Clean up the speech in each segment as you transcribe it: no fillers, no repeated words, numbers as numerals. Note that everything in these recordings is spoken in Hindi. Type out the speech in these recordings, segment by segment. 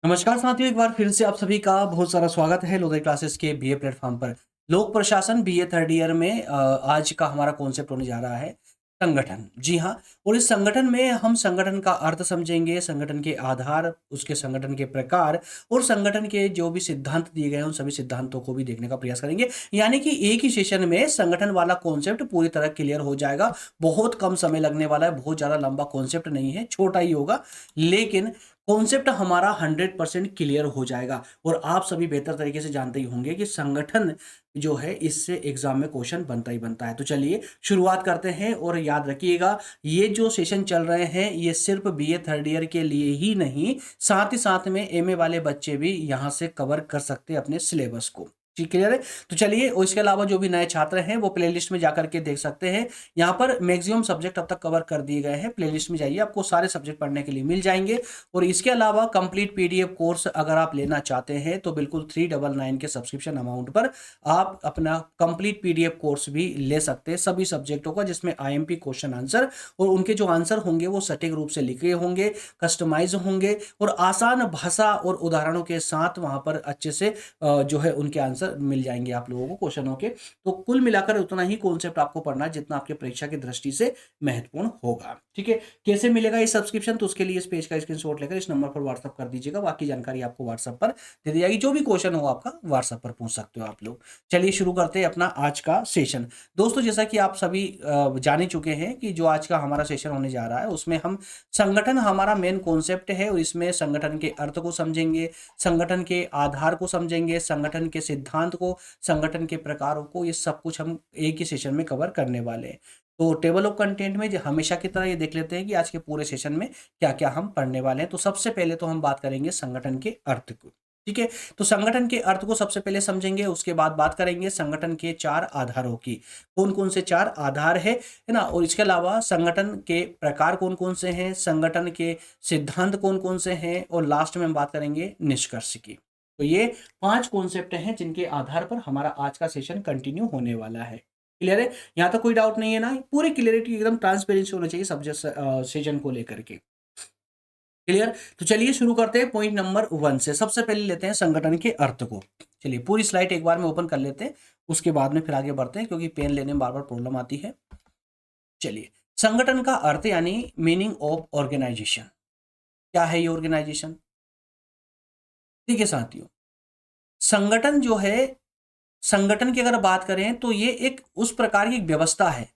नमस्कार साथियों, एक बार फिर से आप सभी का बहुत सारा स्वागत है लोधे क्लासेस के बीए प्लेटफॉर्म पर। लोक प्रशासन बीए थर्ड ईयर में आज का हमारा कॉन्सेप्ट होने जा रहा है संगठन। जी हाँ, और इस संगठन में हम संगठन का अर्थ समझेंगे, संगठन के आधार, उसके संगठन के प्रकार और संगठन के जो भी सिद्धांत दिए गए हैं उन सभी सिद्धांतों को भी देखने का प्रयास करेंगे। यानी कि एक ही सेशन में संगठन वाला कॉन्सेप्ट पूरी तरह क्लियर हो जाएगा। बहुत कम समय लगने वाला है, बहुत ज़्यादा लंबा कॉन्सेप्ट नहीं है, छोटा ही होगा, लेकिन कॉन्सेप्ट हमारा 100% क्लियर हो जाएगा। और आप सभी बेहतर तरीके से जानते ही होंगे कि संगठन जो है इससे एग्जाम में क्वेश्चन बनता ही बनता है। तो चलिए शुरुआत करते हैं और याद रखिएगा, ये जो सेशन चल रहे हैं ये सिर्फ बीए थर्ड ईयर के लिए ही नहीं, साथ ही साथ में एमए वाले बच्चे भी यहाँ से कवर कर सकते हैं अपने सिलेबस को। जी क्लियर है। तो चलिए, और इसके अलावा जो भी नए छात्र हैं वो प्लेलिस्ट में जाकर के देख सकते हैं। यहाँ पर मैक्सिमम सब्जेक्ट अब तक कवर कर दिए गए हैं। प्लेलिस्ट में जाइए, आपको सारे सब्जेक्ट पढ़ने के लिए मिल जाएंगे। और इसके अलावा कंप्लीट पीडीएफ कोर्स अगर आप लेना चाहते हैं तो बिल्कुल 399 के सब्सक्रिप्शन अमाउंट पर आप अपना कंप्लीट पीडीएफ कोर्स भी ले सकते हैं सभी सब्जेक्टों का, जिसमें आईएमपी क्वेश्चन आंसर और उनके जो आंसर होंगे वो सटीक रूप से लिखे होंगे, कस्टमाइज होंगे और आसान भाषा और उदाहरणों के साथ वहां पर अच्छे से जो है उनके आंसर मिल जाएंगे आप लोगों को क्वेश्चनों के। तो कुल मिलाकर उतना ही कॉन्सेप्ट आपको पढ़ना है जितना आपके परीक्षा की दृष्टि से महत्वपूर्ण होगा। ठीक है, कैसे मिलेगा ये सब्सक्रिप्शन? तो उसके लिए इस पेज का स्क्रीनशॉट लेकर इस नंबर पर व्हाट्सअप कर दीजिएगा, बाकी जानकारी आपको व्हाट्सअप पर दे दी जाएगी। जो भी क्वेश्चन हो आपका व्हाट्सअप पर पूछ सकते हो आप लोग। चलिए शुरू करते हैं अपना आज का सेशन। दोस्तों, जैसा कि आप सभी जान ही चुके हैं कि जो आज का हमारा सेशन होने जा रहा है उसमें हम संगठन हमारा मेन कॉन्सेप्ट है और इसमें संगठन के अर्थ को समझेंगे, संगठन के आधार को समझेंगे, संगठन के सिद्धांत को, संगठन के प्रकारों को, ये सब कुछ हम एक ही सेशन में कवर करने वाले हैं। तो टेबल ऑफ कंटेंट में हमेशा की तरह ये देख लेते हैं कि आज के पूरे सेशन में क्या क्या हम पढ़ने वाले हैं। तो सबसे पहले तो हम बात करेंगे संगठन के अर्थ को। ठीक है, तो संगठन के अर्थ को सबसे पहले समझेंगे, उसके बाद बात करेंगे संगठन के चार आधारों की, कौन कौन से चार आधार है ना, और इसके अलावा संगठन के प्रकार कौन कौन से हैं, संगठन के सिद्धांत कौन कौन से हैं, और लास्ट में हम बात करेंगे निष्कर्ष की। तो ये 5 कॉन्सेप्ट हैं जिनके आधार पर हमारा आज का सेशन कंटिन्यू होने वाला है। क्लियर है? यहाँ तक कोई डाउट नहीं है ना? पूरी क्लियरिटी, एकदम ट्रांसपेरेंसी होना चाहिए सब्जेक्ट सेशन को लेकर के। क्लियर? तो चलिए शुरू करते हैं पॉइंट नंबर 1 से। सबसे पहले लेते हैं संगठन के अर्थ को। चलिए पूरी स्लाइड एक बार में ओपन कर लेते हैं, उसके बाद में फिर आगे बढ़ते हैं क्योंकि पेन लेने में बार बार प्रॉब्लम आती है। चलिए, संगठन का अर्थ यानी मीनिंग ऑफ ऑर्गेनाइजेशन। क्या है ये ऑर्गेनाइजेशन? ठीक है साथियों, संगठन जो है, संगठन की अगर बात करें तो ये एक उस प्रकार की एक व्यवस्था है,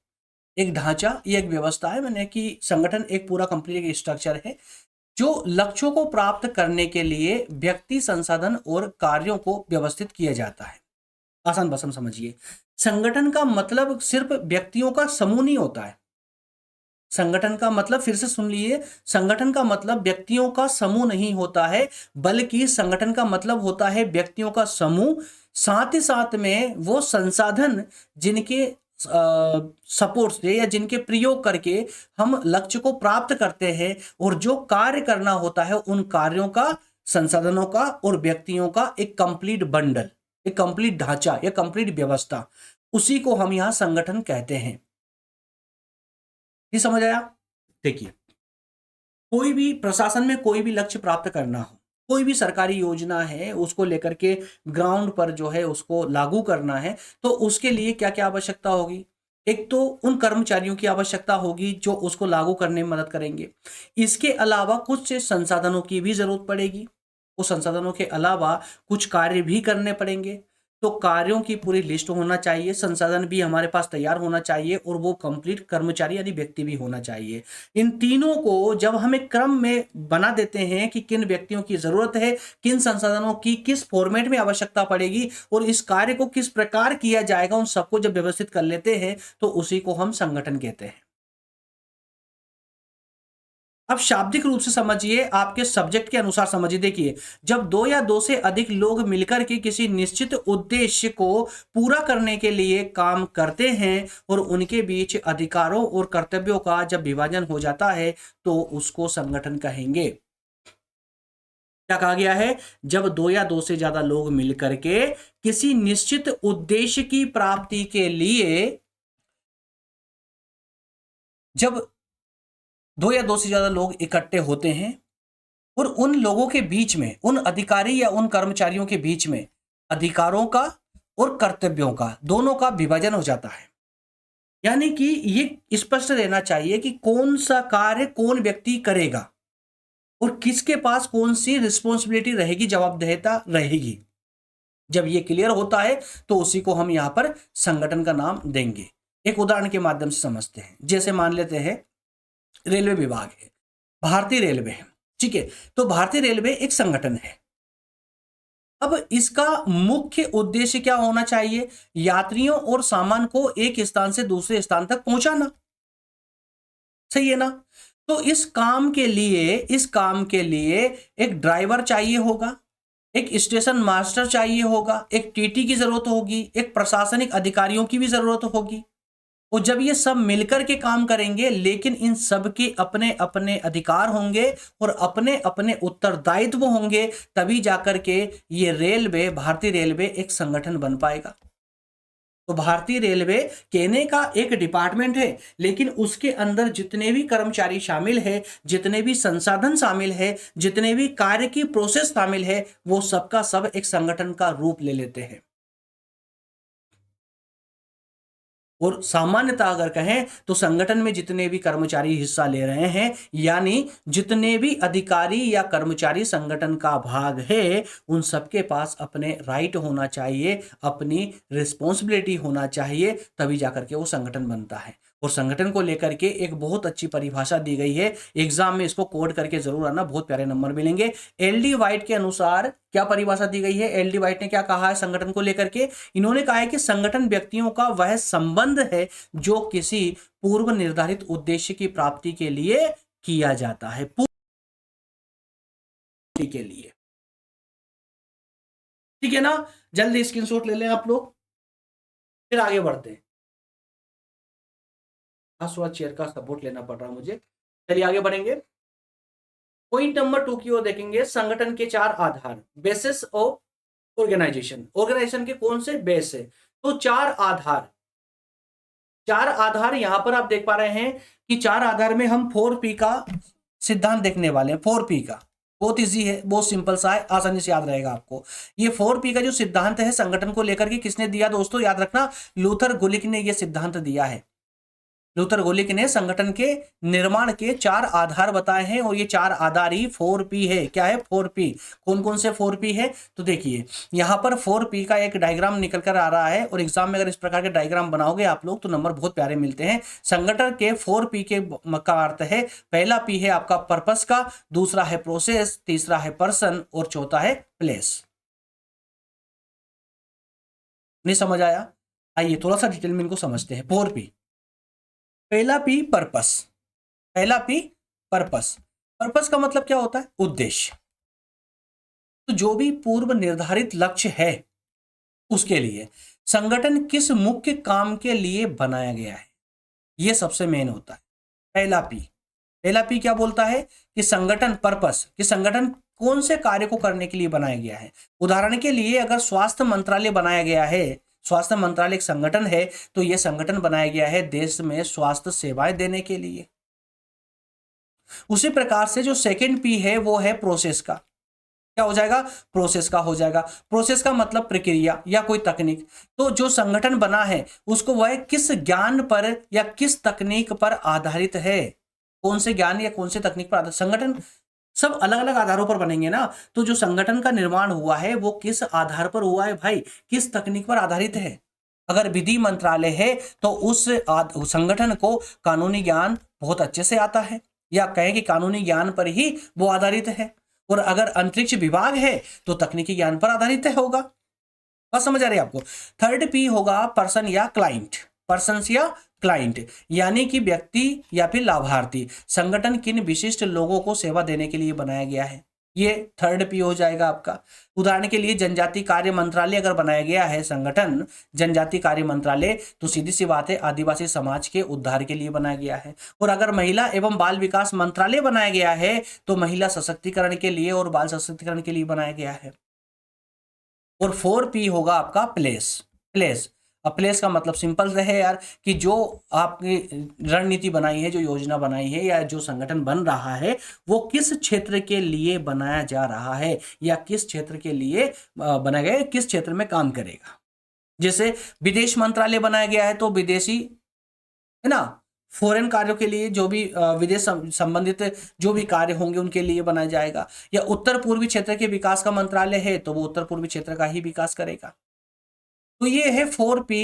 एक ढांचा, ये एक व्यवस्था है, मैंने कि संगठन एक पूरा कंप्लीट एक स्ट्रक्चर है जो लक्ष्यों को प्राप्त करने के लिए व्यक्ति, संसाधन और कार्यों को व्यवस्थित किया जाता है। आसान भाषा में समझिए, संगठन का मतलब सिर्फ व्यक्तियों का समूह नहीं होता है। संगठन का मतलब, फिर से सुन लीजिए, संगठन का मतलब व्यक्तियों का समूह नहीं होता है, बल्कि संगठन का मतलब होता है व्यक्तियों का समूह, साथ ही साथ में वो संसाधन जिनके सपोर्ट से या जिनके प्रयोग करके हम लक्ष्य को प्राप्त करते हैं, और जो कार्य करना होता है उन कार्यों का, संसाधनों का और व्यक्तियों का एक कंप्लीट बंडल, एक कंप्लीट ढांचा या कंप्लीट व्यवस्था, उसी को हम यहां संगठन कहते हैं। ये समझ आया? देखिए, कोई भी प्रशासन में कोई भी लक्ष्य प्राप्त करना हो, कोई भी सरकारी योजना है उसको लेकर के ग्राउंड पर जो है उसको लागू करना है, तो उसके लिए क्या क्या आवश्यकता होगी? एक तो उन कर्मचारियों की आवश्यकता होगी जो उसको लागू करने में मदद करेंगे। इसके अलावा कुछ संसाधनों की भी जरूरत पड़ेगी। उस संसाधनों के अलावा कुछ कार्य भी करने पड़ेंगे। तो कार्यों की पूरी लिस्ट होना चाहिए, संसाधन भी हमारे पास तैयार होना चाहिए, और वो कंप्लीट कर्मचारी यानी व्यक्ति भी होना चाहिए। इन तीनों को जब हम एक क्रम में बना देते हैं कि किन व्यक्तियों की जरूरत है, किन संसाधनों की किस फॉर्मेट में आवश्यकता पड़ेगी और इस कार्य को किस प्रकार किया जाएगा, उन सबको जब व्यवस्थित कर लेते हैं तो उसी को हम संगठन कहते हैं। अब शाब्दिक रूप से समझिए, आपके सब्जेक्ट के अनुसार समझिए। देखिए, जब दो या दो से अधिक लोग मिलकर के किसी निश्चित उद्देश्य को पूरा करने के लिए काम करते हैं और उनके बीच अधिकारों और कर्तव्यों का जब विभाजन हो जाता है तो उसको संगठन कहेंगे। क्या कहा गया है? जब दो या दो से ज्यादा लोग मिलकर के किसी निश्चित उद्देश्य की प्राप्ति के लिए, जब दो या दो से ज्यादा लोग इकट्ठे होते हैं और उन लोगों के बीच में, उन अधिकारी या उन कर्मचारियों के बीच में अधिकारों का और कर्तव्यों का दोनों का विभाजन हो जाता है। यानी कि ये स्पष्ट रहना चाहिए कि कौन सा कार्य कौन व्यक्ति करेगा और किसके पास कौन सी रिस्पॉन्सिबिलिटी रहेगी, जवाबदेहिता रहेगी। जब ये क्लियर होता है तो उसी को हम यहां पर संगठन का नाम देंगे। एक उदाहरण के माध्यम से समझते हैं। जैसे मान लेते हैं रेलवे विभाग है, भारतीय रेलवे है, ठीक है। तो भारतीय रेलवे एक संगठन है। अब इसका मुख्य उद्देश्य क्या होना चाहिए? यात्रियों और सामान को एक स्थान से दूसरे स्थान तक पहुंचाना, सही है ना। तो इस काम के लिए एक ड्राइवर चाहिए होगा, एक स्टेशन मास्टर चाहिए होगा, एक टीटी की जरूरत होगी, एक प्रशासनिक अधिकारियों की भी जरूरत होगी। और जब ये सब मिलकर के काम करेंगे, लेकिन इन सब के अपने अपने अधिकार होंगे और अपने अपने उत्तरदायित्व होंगे, तभी जाकर के ये रेलवे, भारतीय रेलवे एक संगठन बन पाएगा। तो भारतीय रेलवे कहने का एक डिपार्टमेंट है, लेकिन उसके अंदर जितने भी कर्मचारी शामिल है, जितने भी संसाधन शामिल है, जितने भी कार्य की प्रोसेस शामिल है, वो सबका सब एक संगठन का रूप ले लेते हैं। और सामान्यतः अगर कहें तो संगठन में जितने भी कर्मचारी हिस्सा ले रहे हैं, यानी जितने भी अधिकारी या कर्मचारी संगठन का भाग है, उन सबके पास अपने राइट होना चाहिए, अपनी रिस्पॉन्सिबिलिटी होना चाहिए, तभी जाकर के वो संगठन बनता है। और संगठन को लेकर के एक बहुत अच्छी परिभाषा दी गई है, एग्जाम में इसको कोड करके जरूर आना, बहुत प्यारे नंबर मिलेंगे। एल.डी. वाइट के अनुसार क्या परिभाषा दी गई है? एल.डी. वाइट ने क्या कहा है संगठन को लेकर के? इन्होंने कहा है कि संगठन व्यक्तियों का वह संबंध है जो किसी पूर्व निर्धारित उद्देश्य की प्राप्ति के लिए किया जाता है, पूर्ति के लिए। ठीक है ना। जल्दी स्क्रीनशॉट ले लें आप लोग, फिर आगे बढ़ते हैं। चेयर का सपोर्ट लेना पड़ रहा मुझे। चलिए आगे बढ़ेंगे। पॉइंट नंबर 2 की ओर देखेंगे। संगठन के 4 आधार, बेसिस ऑफ ऑर्गेनाइजेशन। ऑर्गेनाइजेशन के कौन से बेस है? तो 4 आधार यहां पर आप देख पा रहे हैं कि 4 आधार में हम 4P का सिद्धांत देखने वाले हैं। 4P का बहुत इजी है, बहुत सिंपल सा है, आसानी से याद रहेगा आपको। ये 4P का जो सिद्धांत है संगठन को लेकर के किसने दिया दोस्तों? याद रखना, लूथर गुलिक ने यह सिद्धांत दिया है। लूथर गुलिक ने संगठन के निर्माण के 4 आधार बताए हैं, और ये 4 आधार ही 4P है। क्या है? 4P। कौन कौन से 4P है? तो देखिए यहां पर 4P का एक डायग्राम निकल कर आ रहा है, और एग्जाम में अगर इस प्रकार के डायग्राम बनाओगे आप लोग तो नंबर बहुत प्यारे मिलते हैं। संगठन के 4P के का अर्थ है, पहला P है आपका पर्पस का, दूसरा है प्रोसेस, तीसरा है पर्सन, और चौथा है प्लेस। नहीं समझ आया? आइए थोड़ा सा डिटेल में इनको समझते हैं। 4P, पहला P पर्पस। पहला P पर्पस। पर्पस का मतलब क्या होता है? उद्देश्य। तो जो भी पूर्व निर्धारित लक्ष्य है उसके लिए संगठन किस मुख्य काम के लिए बनाया गया है, यह सबसे मेन होता है। पहला P। पहला P क्या बोलता है कि संगठन पर्पस, कि संगठन कौन से कार्य को करने के लिए बनाया गया है। उदाहरण के लिए अगर स्वास्थ्य मंत्रालय बनाया गया है, स्वास्थ्य मंत्रालय एक संगठन है, तो यह संगठन बनाया गया है देश में स्वास्थ्य सेवाएं देने के लिए। उसी प्रकार से जो सेकंड P है वो है प्रोसेस का। क्या हो जाएगा? प्रोसेस का हो जाएगा। प्रोसेस का मतलब प्रक्रिया या कोई तकनीक। तो जो संगठन बना है उसको वह किस ज्ञान पर या किस तकनीक पर आधारित है, कौन से ज्ञान या कौन से तकनीक पर आधारित। संगठन सब अलग अलग आधारों पर बनेंगे ना, तो जो संगठन का निर्माण हुआ है वो किस आधार पर हुआ है भाई? किस तकनीक पर आधारित है। अगर विधि मंत्रालय है तो उस संगठन को कानूनी ज्ञान बहुत अच्छे से आता है, या कहें कि कानूनी ज्ञान पर ही वो आधारित है। और अगर अंतरिक्ष विभाग है तो तकनीकी ज्ञान पर आधारित होगा। बात समझ आ रही है आपको? थर्ड P होगा पर्सन या क्लाइंट। पर्सन या क्लाइंट यानी कि व्यक्ति या फिर लाभार्थी। संगठन किन विशिष्ट लोगों को सेवा देने के लिए बनाया गया है, ये थर्ड P हो जाएगा आपका। उदाहरण के लिए जनजाति कार्य मंत्रालय अगर बनाया गया है संगठन, जनजाति कार्य मंत्रालय, तो सीधी सी बात है आदिवासी समाज के उद्धार के लिए बनाया गया है। और अगर महिला एवं बाल विकास मंत्रालय बनाया गया है तो महिला सशक्तिकरण के लिए और बाल सशक्तिकरण के लिए बनाया गया है। और 4P होगा आपका प्लेस। प्लेस प्लेस का मतलब सिंपल है यार कि जो आपने रणनीति बनाई है, जो योजना बनाई है या जो संगठन बन रहा है वो किस क्षेत्र के लिए बनाया जा रहा है या किस क्षेत्र के लिए बनाया गया है, किस क्षेत्र में काम करेगा। जैसे विदेश मंत्रालय बनाया गया है तो विदेशी, है ना, फॉरेन कार्यों के लिए जो भी विदेश संबंधित जो भी कार्य होंगे उनके लिए बनाया जाएगा। या उत्तर पूर्वी क्षेत्र के विकास का मंत्रालय है तो वो उत्तर पूर्वी क्षेत्र का ही विकास करेगा। तो ये है 4P,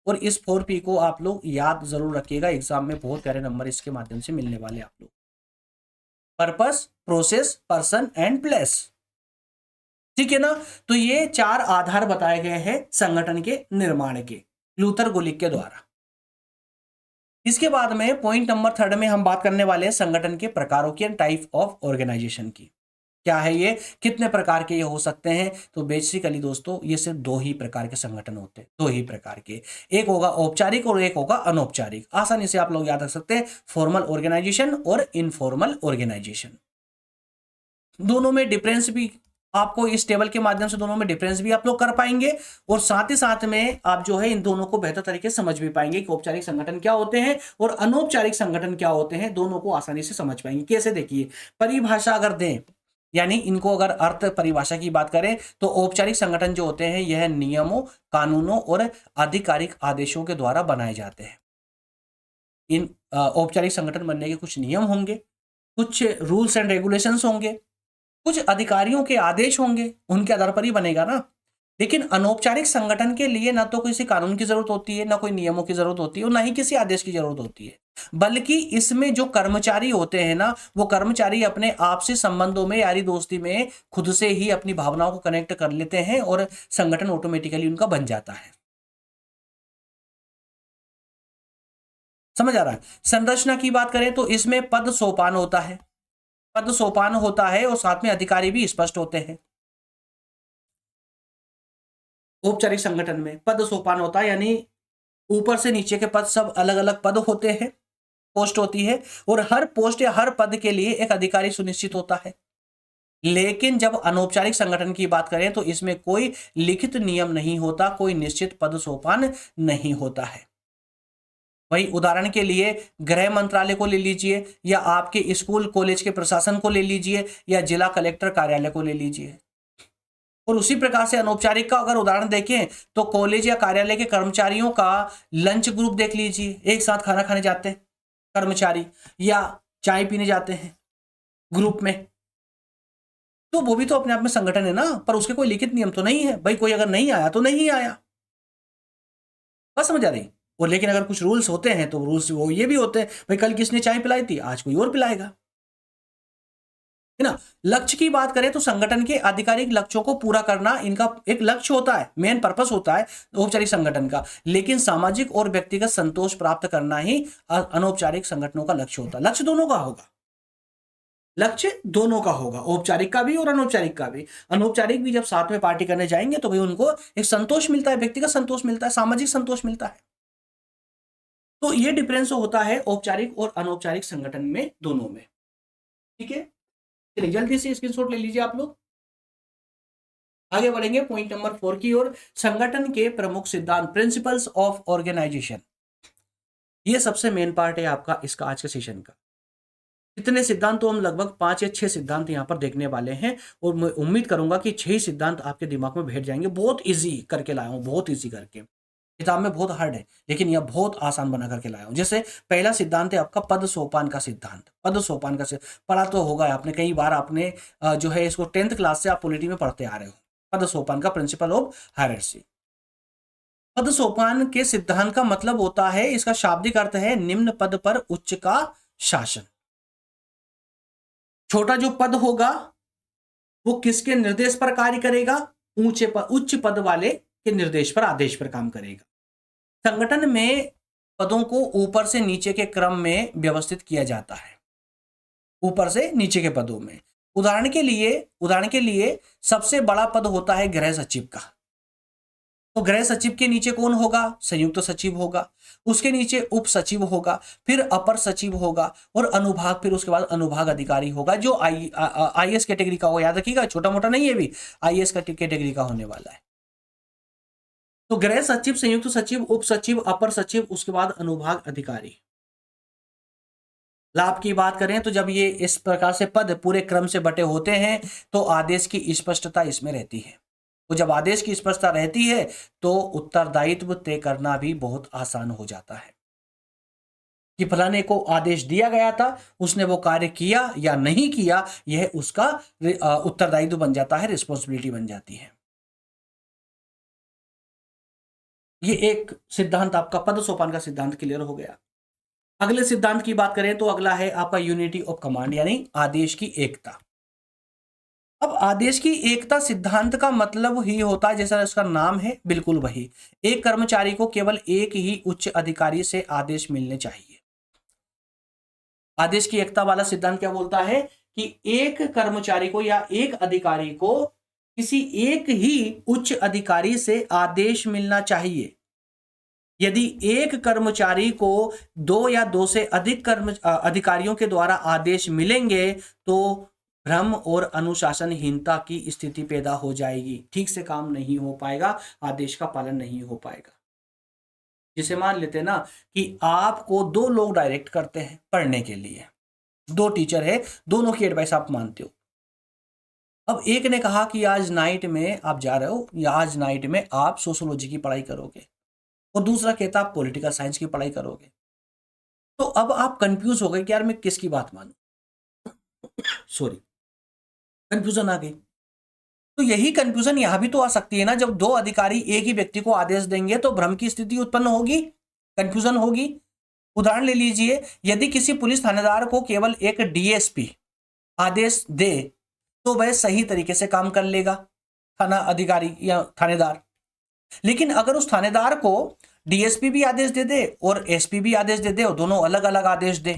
और इस 4P को आप लोग याद जरूर रखिएगा, एग्जाम में बहुत प्यारे नंबर इसके माध्यम से मिलने वाले आप लोग। Purpose, process, person and place, ठीक है ना। तो ये 4 आधार बताए गए हैं संगठन के निर्माण के लूथर गुलिक के द्वारा। इसके बाद में पॉइंट नंबर 3 में हम बात करने वाले हैं संगठन के प्रकारों की, टाइप ऑफ ऑर्गेनाइजेशन की। क्या है ये, कितने प्रकार के ये हो सकते हैं? तो बेसिकली दोस्तों ये सिर्फ 2 ही प्रकार के संगठन होते हैं, 2 ही प्रकार के, एक होगा औपचारिक और एक होगा अनौपचारिक। आसानी से आप लोग याद रख सकते हैं, फॉर्मल ऑर्गेनाइजेशन और इनफॉर्मल ऑर्गेनाइजेशन। दोनों में डिफरेंस भी आपको इस टेबल के माध्यम से, दोनों में डिफरेंस भी आप लोग कर पाएंगे और साथ ही साथ में आप जो है इन दोनों को बेहतर तरीके से समझ भी पाएंगे कि औपचारिक संगठन क्या होते हैं और अनौपचारिक संगठन क्या होते हैं, दोनों को आसानी से समझ पाएंगे। कैसे, देखिए परिभाषा अगर दें, यानी इनको अगर अर्थ परिभाषा की बात करें तो औपचारिक संगठन जो होते हैं यह नियमों, कानूनों और आधिकारिक आदेशों के द्वारा बनाए जाते हैं। इन औपचारिक संगठन बनने के कुछ नियम होंगे, कुछ रूल्स एंड रेगुलेशंस होंगे, कुछ अधिकारियों के आदेश होंगे, उनके आधार पर ही बनेगा ना। लेकिन अनौपचारिक संगठन के लिए ना तो किसी कानून की जरूरत होती है, ना कोई नियमों की जरूरत होती है और ना ही किसी आदेश की जरूरत होती है, बल्कि इसमें जो कर्मचारी होते हैं ना, वो कर्मचारी अपने आपसी संबंधों में, यारी दोस्ती में खुद से ही अपनी भावनाओं को कनेक्ट कर लेते हैं और संगठन ऑटोमेटिकली उनका बन जाता है। समझ आ रहा है? संरचना की बात करें तो इसमें पद सोपान होता है, पद सोपान होता है और साथ में अधिकारी भी स्पष्ट होते हैं। औपचारिक संगठन में पद सोपान होता है, यानी ऊपर से नीचे के पद सब अलग अलग पद होते हैं, पोस्ट होती है और हर पोस्ट या हर पद के लिए एक अधिकारी सुनिश्चित होता है। लेकिन जब अनौपचारिक संगठन की बात करें तो इसमें कोई लिखित नियम नहीं होता, कोई निश्चित पद सोपान नहीं होता है। वही उदाहरण के लिए गृह मंत्रालय को ले लीजिए या आपके स्कूल कॉलेज के प्रशासन को ले लीजिए या जिला कलेक्टर कार्यालय को ले लीजिए। और उसी प्रकार से अनौपचारिक का अगर उदाहरण देखें तो कॉलेज या कार्यालय के कर्मचारियों का लंच ग्रुप देख लीजिए, एक साथ खाना खाने जाते हैं कर्मचारी या चाय पीने जाते हैं ग्रुप में, तो वो भी तो अपने आप में संगठन है ना, पर उसके कोई लिखित नियम तो नहीं है भाई, कोई अगर नहीं आया तो नहीं आया। बस समझ आ रही? और लेकिन अगर कुछ रूल्स होते हैं तो रूल्स वो ये भी होते हैं, भाई कल किसने चाय पिलाई थी, आज कोई और पिलाएगा, है ना। लक्ष्य की बात करें तो संगठन के आधिकारिक लक्ष्यों को पूरा करना इनका एक लक्ष्य होता है, मेन पर्पस होता है औपचारिक संगठन का। लेकिन सामाजिक और व्यक्तिगत संतोष प्राप्त करना ही अनौपचारिक संगठनों का लक्ष्य होता है। लक्ष्य दोनों का होगा, लक्ष्य दोनों का होगा, औपचारिक का भी और अनौपचारिक का भी। अनौपचारिक भी जब साथ में पार्टी करने जाएंगे तो भाई उनको एक संतोष मिलता है, व्यक्तिगत संतोष मिलता है, सामाजिक संतोष मिलता है। तो ये डिफरेंस होता है औपचारिक और अनौपचारिक संगठन में, दोनों में। ठीक है, चलिए जल्दी से स्क्रीनशॉट ले लीजिए आप लोग। आगे बढ़ेंगे पॉइंट नंबर 4 की ओर, संगठन के प्रमुख सिद्धांत, प्रिंसिपल्स ऑफ ऑर्गेनाइजेशन। ये सबसे मेन पार्ट है आपका इसका आज के सेशन का। इतने सिद्धांत तो हम लगभग 5 या 6 सिद्धांत यहाँ पर देखने वाले हैं और मैं उम्मीद करूंगा कि 6 सिद्धांत आपके दिमाग में बैठ जाएंगे। बहुत इजी करके लाया हूँ, बहुत इजी करके, किताब में बहुत हार्ड है लेकिन यह बहुत आसान बना करके लाया हूं। जैसे पहला सिद्धांत है आपका पद सोपान का सिद्धांत। पद सोपान का पढ़ा तो होगा आपने कई बार, आपने जो है इसको 10th क्लास से आप पॉलिटी में पढ़ते आ रहे हो। पद सोपान का प्रिंसिपल ऑफ हायरार्की। पद सोपान के सिद्धांत का मतलब होता है, इसका शाब्दिक अर्थ है निम्न पद पर उच्च का शासन। छोटा जो पद होगा वो किसके निर्देश पर कार्य करेगा, ऊंचे पर, उच्च पद वाले के निर्देश पर, आदेश पर काम करेगा। संगठन में पदों को ऊपर से नीचे के क्रम में व्यवस्थित किया जाता है, ऊपर से नीचे के पदों में। उदाहरण के लिए सबसे बड़ा पद होता है गृह सचिव का। तो गृह सचिव के नीचे कौन होगा, संयुक्त सचिव होगा, उसके नीचे उप सचिव होगा, फिर अपर सचिव होगा और अनुभाग, फिर उसके बाद अनुभाग अधिकारी होगा जो आईएएस कैटेगरी का होगा। याद रखिएगा, छोटा मोटा नहीं है, भी आईएएस कैटेगरी का होने वाला है। तो गृह सचिव, संयुक्त सचिव, उप सचिव, अपर सचिव, उसके बाद अनुभाग अधिकारी। लाभ की बात करें तो जब ये इस प्रकार से पद पूरे क्रम से बटे होते हैं तो आदेश की स्पष्टता इसमें रहती है। तो जब आदेश की स्पष्टता रहती है तो उत्तरदायित्व तय करना भी बहुत आसान हो जाता है कि फलाने को आदेश दिया गया था, उसने वो कार्य किया या नहीं किया, यह उसका उत्तरदायित्व बन जाता है, रिस्पॉन्सिबिलिटी बन जाती है। ये एक सिद्धांत आपका पद सोपान का सिद्धांत क्लियर हो गया। अगले सिद्धांत की बात करें तो अगला है आपका यूनिटी ऑफ कमांड, यानी आदेश की एकता। अब आदेश की एकता सिद्धांत का मतलब ही होता है, जैसा इसका नाम है बिल्कुल वही, एक कर्मचारी को केवल एक ही उच्च अधिकारी से आदेश मिलने चाहिए। आदेश की एकता वाला सिद्धांत क्या बोलता है कि एक कर्मचारी को या एक अधिकारी को किसी एक ही उच्च अधिकारी से आदेश मिलना चाहिए। यदि एक कर्मचारी को दो या दो से अधिक अधिकारियों के द्वारा आदेश मिलेंगे तो भ्रम और अनुशासनहीनता की स्थिति पैदा हो जाएगी, ठीक से काम नहीं हो पाएगा, आदेश का पालन नहीं हो पाएगा। जिसे मान लेते हैं ना कि आपको दो लोग डायरेक्ट करते हैं पढ़ने के लिए, दो टीचर है, दोनों की एडवाइस आप मानते हो। अब एक ने कहा कि आज नाइट में आप जा रहे हो या आज नाइट में आप सोशियोलॉजी की पढ़ाई करोगे, और दूसरा कहता आप पॉलिटिकल साइंस की पढ़ाई करोगे। तो अब आप कंफ्यूज हो गए कि यार मैं किसकी बात मानूं, सॉरी, कंफ्यूजन आ गई। तो यही कंफ्यूजन यहां भी तो आ सकती है ना, जब दो अधिकारी एक ही व्यक्ति को आदेश देंगे तो भ्रम की स्थिति उत्पन्न होगी, कंफ्यूजन होगी। उदाहरण ले लीजिए, यदि किसी पुलिस थानेदार को केवल एक डीएसपी आदेश दे तो वह सही तरीके से काम कर लेगा, थाना अधिकारी या थानेदार। लेकिन अगर उस थानेदार को डीएसपी भी आदेश दे दे और एसपी भी आदेश दे दे और दोनों अलग अलग आदेश दे,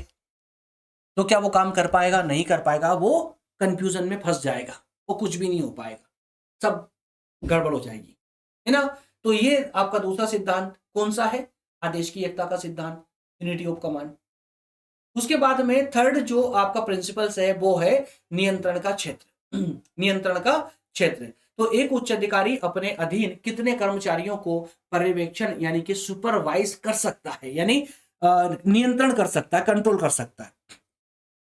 तो क्या वो काम कर पाएगा? नहीं कर पाएगा, वो कंफ्यूजन में फंस जाएगा, वो कुछ भी नहीं हो पाएगा, सब गड़बड़ हो जाएगी, है ना। तो ये आपका दूसरा सिद्धांत कौन सा है? आदेश की एकता का सिद्धांत, यूनिटी ऑफ कमांड। उसके बाद में थर्ड जो आपका प्रिंसिपल्स है वो है नियंत्रण का क्षेत्र। नियंत्रण का क्षेत्र, तो एक उच्च अधिकारी अपने अधीन कितने कर्मचारियों को पर्यवेक्षण यानी कि सुपरवाइज कर सकता है, यानी नियंत्रण कर सकता है, कंट्रोल कर सकता है।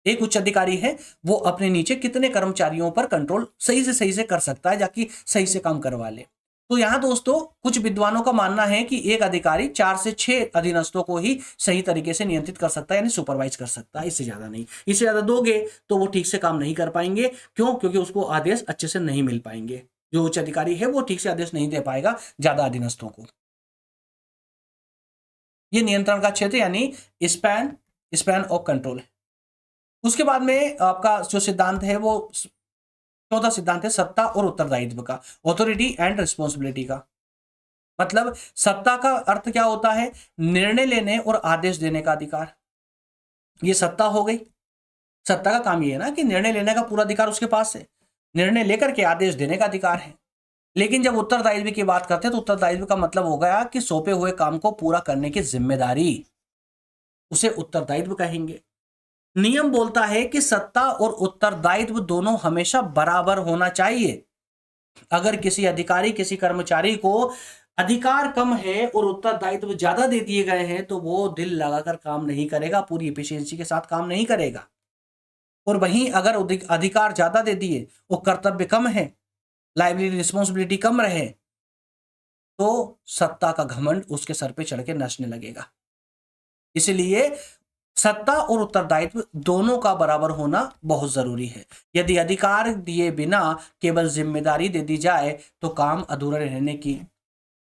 एक उच्च अधिकारी है वो अपने नीचे कितने कर्मचारियों पर कंट्रोल सही से कर सकता है, जाकि सही से काम करवा ले। तो यहां दोस्तों कुछ विद्वानों का मानना है कि एक अधिकारी 4 से 6 अधीनस्थों को ही सही तरीके से नियंत्रित कर सकता है, यानी सुपरवाइज कर सकता है, इससे ज्यादा नहीं। इससे ज्यादा दोगे तो वो ठीक से काम नहीं कर पाएंगे। क्यों? क्योंकि उसको आदेश अच्छे से नहीं मिल पाएंगे। जो उच्च अधिकारी है वो ठीक से आदेश नहीं दे पाएगा ज्यादा अधीनस्थों को। ये नियंत्रण का क्षेत्र यानी स्पैन ऑफ कंट्रोल है। उसके बाद में आपका जो सिद्धांत है वो चौथा सिद्धांत है सत्ता और उत्तरदायित्व का, ऑथोरिटी एंड रिस्पॉन्सिबिलिटी का। मतलब सत्ता का अर्थ क्या होता है? निर्णय लेने और आदेश देने का अधिकार, ये सत्ता हो गई। सत्ता का काम ये है ना कि निर्णय लेने का पूरा अधिकार उसके पास है, निर्णय लेकर के आदेश देने का अधिकार है। लेकिन जब उत्तरदायित्व की बात करते हैं तो उत्तरदायित्व का मतलब हो गया कि सौंपे हुए काम को पूरा करने की जिम्मेदारी, उसे उत्तरदायित्व कहेंगे। नियम बोलता है कि सत्ता और उत्तरदायित्व दोनों हमेशा बराबर होना चाहिए। अगर किसी अधिकारी किसी कर्मचारी को अधिकार कम है और उत्तरदायित्व ज्यादा दे दिए गए हैं तो वो दिल लगाकर काम नहीं करेगा, पूरी एफिशिएंसी के साथ काम नहीं करेगा। और वहीं अगर अधिकार ज्यादा दे दिए और कर्तव्य कम है, लाइबिलिटी रिस्पॉन्सिबिलिटी कम रहे, तो सत्ता का घमंड उसके सर पे चढ़ के नाचने लगेगा। इसलिए सत्ता और उत्तरदायित्व दोनों का बराबर होना बहुत जरूरी है। यदि अधिकार दिए बिना केवल जिम्मेदारी दे दी जाए तो काम अधूरा रहने की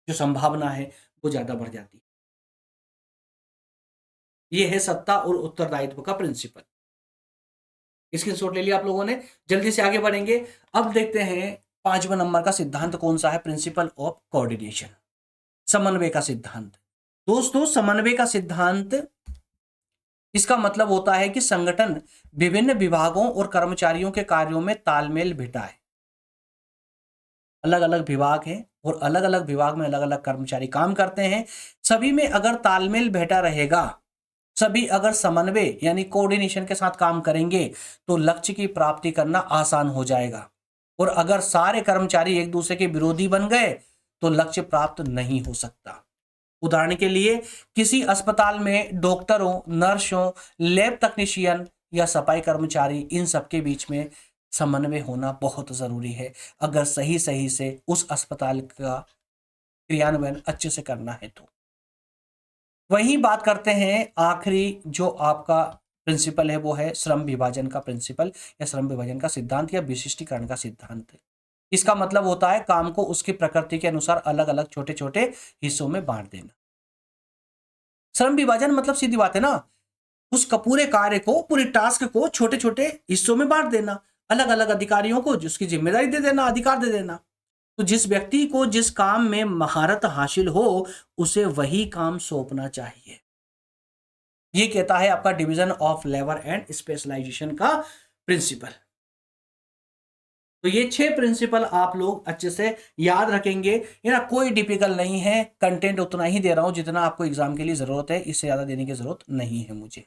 जो संभावना है वो ज्यादा बढ़ जाती है। ये है सत्ता और उत्तरदायित्व का प्रिंसिपल। स्क्रीनशॉट ले लिया आप लोगों ने। जल्दी से आगे बढ़ेंगे। अब देखते हैं 5वां नंबर का सिद्धांत कौन सा है? प्रिंसिपल ऑफ कोऑर्डिनेशन, समन्वय का सिद्धांत। दोस्तों समन्वय का सिद्धांत, इसका मतलब होता है कि संगठन विभिन्न विभागों और कर्मचारियों के कार्यों में तालमेल बिठाए। अलग अलग विभाग हैं और अलग अलग विभाग में अलग अलग कर्मचारी काम करते हैं। सभी में अगर तालमेल बैठा रहेगा, सभी अगर समन्वय यानी कोऑर्डिनेशन के साथ काम करेंगे तो लक्ष्य की प्राप्ति करना आसान हो जाएगा। और अगर सारे कर्मचारी एक दूसरे के विरोधी बन गए तो लक्ष्य प्राप्त नहीं हो सकता। उदाहरण के लिए किसी अस्पताल में डॉक्टरों, नर्सों, लैब तकनीशियन या सफाई कर्मचारी, इन सबके बीच में समन्वय होना बहुत जरूरी है अगर सही सही से उस अस्पताल का क्रियान्वयन अच्छे से करना है तो। वहीं बात करते हैं आखिरी जो आपका प्रिंसिपल है, वो है श्रम विभाजन का प्रिंसिपल या श्रम विभाजन का सिद्धांत या विशिष्टीकरण का सिद्धांत। इसका मतलब होता है काम को उसकी प्रकृति के अनुसार अलग अलग छोटे छोटे हिस्सों में बांट देना। श्रम विभाजन मतलब सीधी बात है ना, उस पूरे कार्य को, पूरे टास्क को छोटे छोटे हिस्सों में बांट देना, अलग अलग अधिकारियों को जिसकी जिम्मेदारी दे देना, अधिकार दे देना। तो जिस व्यक्ति को जिस काम में महारत हासिल हो उसे वही काम सौंपना चाहिए। ये कहता है आपका division of labour and specialisation का प्रिंसिपल। तो ये 6 प्रिंसिपल आप लोग अच्छे से याद रखेंगे। ये ना कोई डिफिकल्ट नहीं है, कंटेंट उतना ही दे रहा हूं जितना आपको एग्जाम के लिए जरूरत है, इससे ज्यादा देने की जरूरत नहीं है मुझे,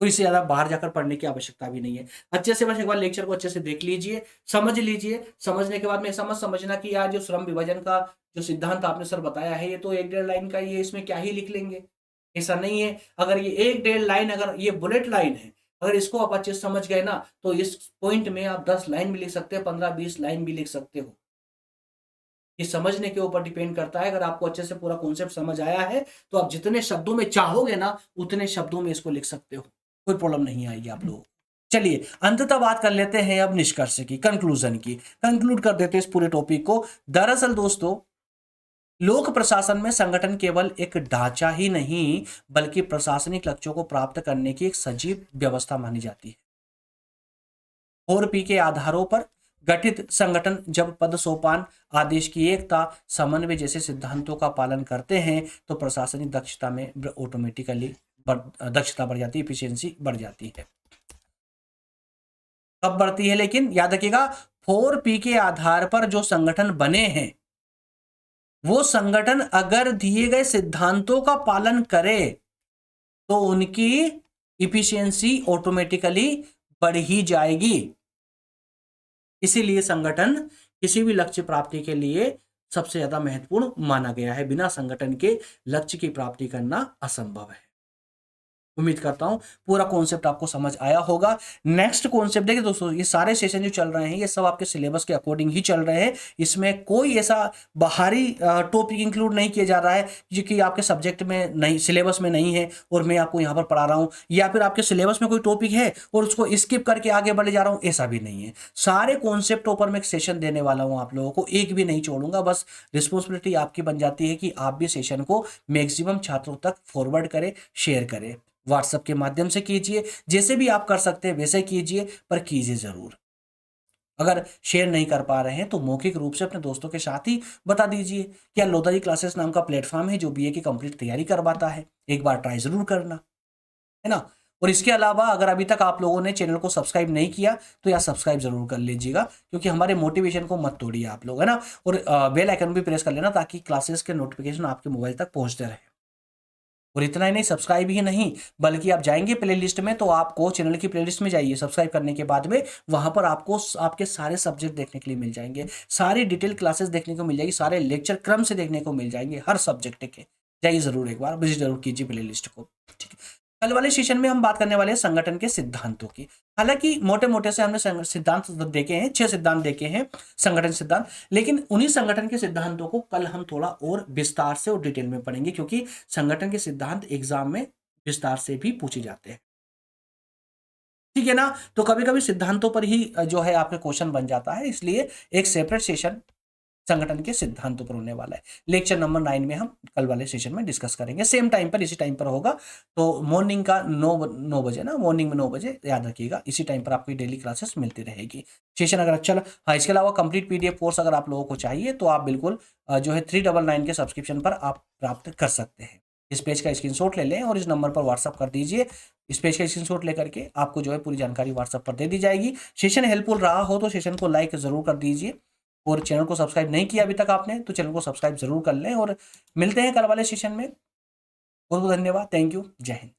तो इससे ज्यादा बाहर जाकर पढ़ने की आवश्यकता भी नहीं है। अच्छे से बस एक बार लेक्चर को अच्छे से देख लीजिए, समझ लीजिए। समझने के बाद में ऐसा मत समझना कि यार जो श्रम विभाजन का जो सिद्धांत आपने सर बताया है ये तो 1-1.5 लाइन का ही है, इसमें क्या ही लिख लेंगे। ऐसा नहीं है। अगर ये 1-1.5 लाइन, अगर ये बुलेट लाइन है, अगर इसको आप अच्छे से समझ गए ना तो इस पॉइंट में आप 10 लाइन भी लिख सकते हो, 15-20 लाइन भी लिख सकते हो। ये समझने के ऊपर डिपेंड करता है। अगर आपको अच्छे से पूरा कॉन्सेप्ट समझ आया है तो आप जितने शब्दों में चाहोगे ना उतने शब्दों में इसको लिख सकते हो, कोई प्रॉब्लम नहीं आएगी आप लोगों को। चलिए अंततः बात कर लेते हैं अब निष्कर्ष की, कंक्लूजन की। कंक्लूड कर देते हैं इस पूरे टॉपिक को। दरअसल दोस्तों, लोक प्रशासन में संगठन केवल एक ढांचा ही नहीं बल्कि प्रशासनिक लक्ष्यों को प्राप्त करने की एक सजीव व्यवस्था मानी जाती है। 4P के आधारों पर गठित संगठन जब पद सोपान, आदेश की एकता, समन्वय जैसे सिद्धांतों का पालन करते हैं तो प्रशासनिक दक्षता में ऑटोमेटिकली दक्षता बढ़ जाती है, एफिशिएंसी बढ़ जाती है। कब बढ़ती है लेकिन याद रखिएगा, 4P के आधार पर जो संगठन बने हैं वो संगठन अगर दिए गए सिद्धांतों का पालन करे तो उनकी इफिशियंसी ऑटोमेटिकली बढ़ ही जाएगी। इसीलिए संगठन किसी भी लक्ष्य प्राप्ति के लिए सबसे ज्यादा महत्वपूर्ण माना गया है। बिना संगठन के लक्ष्य की प्राप्ति करना असंभव है। उम्मीद करता हूं पूरा कॉन्सेप्ट आपको समझ आया होगा। नेक्स्ट कॉन्सेप्ट देखिए दोस्तों, ये सारे सेशन जो चल रहे हैं ये सब आपके सिलेबस के अकॉर्डिंग ही चल रहे हैं। इसमें कोई ऐसा बाहरी टॉपिक इंक्लूड नहीं किया जा रहा है जो कि आपके सब्जेक्ट में नहीं, सिलेबस में नहीं है और मैं आपको यहाँ पर पढ़ा रहा हूँ, या फिर आपके सिलेबस में कोई टॉपिक है और उसको स्किप करके आगे बढ़े जा रहा हूँ, ऐसा भी नहीं है। सारे कॉन्सेप्टों पर मैं एक सेशन देने वाला हूँ आप लोगों को, एक भी नहीं छोड़ूंगा। बस रिस्पॉन्सिबिलिटी आपकी बन जाती है कि आप भी सेशन को मैक्सिमम छात्रों तक फॉरवर्ड करें, शेयर करें। व्हाट्सएप के माध्यम से कीजिए, जैसे भी आप कर सकते हैं वैसे कीजिए, पर कीजिए जरूर। अगर शेयर नहीं कर पा रहे हैं तो मौखिक रूप से अपने दोस्तों के साथ ही बता दीजिए। क्या लोधारी क्लासेस नाम का प्लेटफॉर्म है जो बीए की कंप्लीट तैयारी करवाता है, एक बार ट्राई जरूर करना, है ना। और इसके अलावा अगर अभी तक आप लोगों ने चैनल को सब्सक्राइब नहीं किया तो यार सब्सक्राइब जरूर कर लीजिएगा, क्योंकि हमारे मोटिवेशन को मत तोड़िए आप लोग, है ना। और बेल आइकन भी प्रेस कर लेना ताकि क्लासेस के नोटिफिकेशन आपके मोबाइल तक पहुंचते रहे। और इतना ही नहीं, सब्सक्राइब ही नहीं बल्कि आप जाएंगे प्लेलिस्ट में तो आपको चैनल की प्लेलिस्ट में जाइए सब्सक्राइब करने के बाद में, वहां पर आपको आपके सारे सब्जेक्ट देखने के लिए मिल जाएंगे, सारी डिटेल क्लासेस देखने को मिल जाएगी, सारे लेक्चर क्रम से देखने को मिल जाएंगे हर सब्जेक्ट के। जाइए जरूर, एक बार विजिट जरूर कीजिए प्लेलिस्ट को, ठीक है। कल वाले सेशन में हम बात करने वाले हैं संगठन के सिद्धांतों की। हालांकि मोटे मोटे से हमने सिद्धांत देखे हैं, 6 सिद्धांत देखे हैं संगठन सिद्धांत, लेकिन उन्हीं संगठन के सिद्धांतों को कल हम थोड़ा और विस्तार से और डिटेल में पढ़ेंगे, क्योंकि संगठन के सिद्धांत एग्जाम में विस्तार से भी पूछे जाते हैं, ठीक है ना। तो कभी कभी सिद्धांतों पर ही जो है आपके क्वेश्चन बन जाता है, इसलिए एक सेपरेट सेशन संगठन के सिद्धांतों पर होने वाला है। लेक्चर नंबर 9 में हम कल वाले सेशन में डिस्कस करेंगे, सेम टाइम पर, इसी टाइम पर होगा। तो मॉर्निंग का 9 बजे ना, मॉर्निंग में 9 बजे याद रखिएगा, इसी टाइम पर आपकी डेली क्लासेस मिलती रहेगी। सेशन अगर अच्छा लगा, हाँ, इसके अलावा कंप्लीट पीडीएफ कोर्स अगर आप लोगों को चाहिए तो आप बिल्कुल जो है 399 के सब्सक्रिप्शन पर आप प्राप्त कर सकते हैं। इस पेज का स्क्रीनशॉट ले लें और इस नंबर पर व्हाट्सअप कर दीजिए। इस पेज का स्क्रीनशॉट लेकर के आपको जो है पूरी जानकारी व्हाट्सअप पर दे दी जाएगी। सेशन हेल्पफुल रहा हो तो सेशन को लाइक जरूर कर दीजिए, और चैनल को सब्सक्राइब नहीं किया अभी तक आपने तो चैनल को सब्सक्राइब जरूर कर लें। और मिलते हैं कल वाले सेशन में। बहुत बहुत धन्यवाद, थैंक यू, जय हिंद।